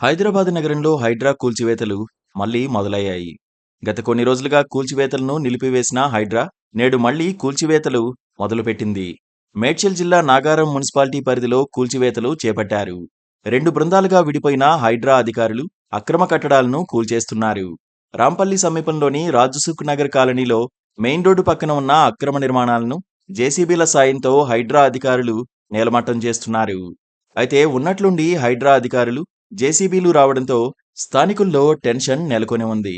హైదరాబాద్ నగరంలో హైడ్రా కూల్చివేతలు మళ్లీ మొదలయ్యాయి. గత కొన్ని రోజులుగా కూల్చివేతలను నిలిపివేసిన హైడ్రా నేడు మళ్లీ కూల్చివేతలు మొదలుపెట్టింది. మేడ్చల్ జిల్లా నాగారం మున్సిపాలిటీ పరిధిలో కూల్చివేతలు చేపట్టారు. 2 బృందాలుగా విడిపోయిన హైడ్రా అధికారులు అక్రమ కట్టడాలను కూల్చేస్తున్నారు. రాంపల్లి సమీపంలోని రాజుసుఖ్ నగర్ కాలనీలో మెయిన్ రోడ్డు పక్కన ఉన్న అక్రమ నిర్మాణాలను జేసీబీల సాయంతో హైడ్రా అధికారులు నేలమట్టం చేస్తున్నారు. అయితే ఉన్నట్లుండి హైడ్రా అధికారులు జేసీబీలు రావడంతో స్థానికుల్లో టెన్షన్ నెలకొని ఉంది.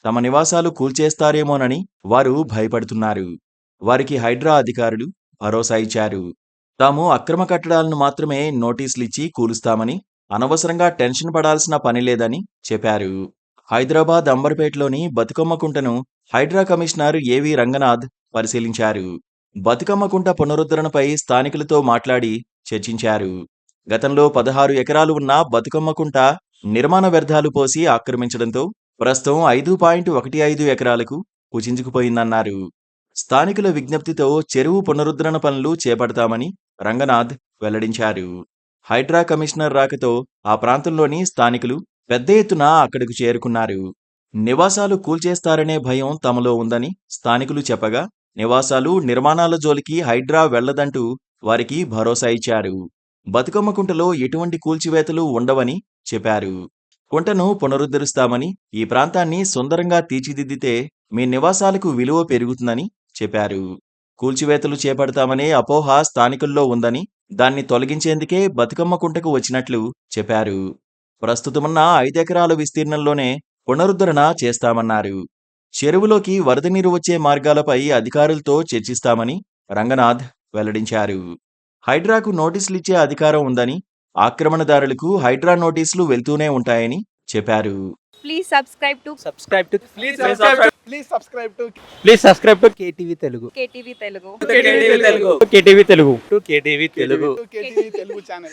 తమ నివాసాలు కూల్చేస్తారేమోనని వారు భయపడుతున్నారు. వారికి హైడ్రా అధికారులు భరోసా ఇచ్చారు. తాము అక్రమ కట్టడాలను మాత్రమే నోటీసులిచ్చి కూలుస్తామని, అనవసరంగా టెన్షన్ పడాల్సిన పని లేదని చెప్పారు. హైదరాబాద్ అంబర్పేటలోని బతుకమ్మ కుంటను హైడ్రా కమిషనర్ ఏవి రంగనాథ్ పరిశీలించారు. బతుకమ్మ కుంట పునరుద్ధరణపై స్థానికులతో మాట్లాడి చర్చించారు. గతంలో 16 ఎకరాలు ఉన్న బతుకమ్మ కుంట నిర్మాణ వ్యర్థాలు పోసి ఆక్రమించడంతో ప్రస్తుతం 5.15 ఎకరాలకు కుచించుకుపోయిందన్నారు. స్థానికుల విజ్ఞప్తితో చెరువు పునరుద్ధరణ పనులు చేపడతామని రంగనాథ్ వెల్లడించారు. హైడ్రా కమిషనర్ రాకతో ఆ ప్రాంతంలోని స్థానికులు పెద్ద ఎత్తున అక్కడకు చేరుకున్నారు. నివాసాలు కూల్చేస్తారనే భయం తమలో ఉందని స్థానికులు చెప్పగా, నివాసాలు నిర్మాణాల జోలికి హైడ్రా వెళ్లదంటూ వారికి భరోసా ఇచ్చారు. బతుకమ్మ కుంటలో ఎటువంటి కూల్చివేతలు ఉండవని చెప్పారు. కుంటను పునరుద్ధరిస్తామని, ఈ ప్రాంతాన్ని సుందరంగా తీర్చిదిద్దితే మీ నివాసాలకు విలువ పెరుగుతుందని చెప్పారు. కూల్చివేతలు చేపడతామనే అపోహ స్థానికుల్లో ఉందని, దాన్ని తొలగించేందుకే బతుకమ్మ కుంటకు వచ్చినట్లు చెప్పారు. ప్రస్తుతమున్న 5 ఎకరాల విస్తీర్ణంలోనే పునరుద్ధరణ చేస్తామన్నారు. చెరువులోకి వరద నీరు వచ్చే మార్గాలపై అధికారులతో చర్చిస్తామని రంగనాథ్ వెల్లడించారు. హైడ్రాకు నోటీసులిచ్చే అధికారం ఉందని, ఆక్రమణదారులకు హైడ్రా నోటీసులు వెళ్తూనే ఉంటాయని చెప్పారు. Please subscribe to Please subscribe to KTV Telugu. KTV Telugu. KTV Telugu. KTV Telugu. KTV Telugu channel.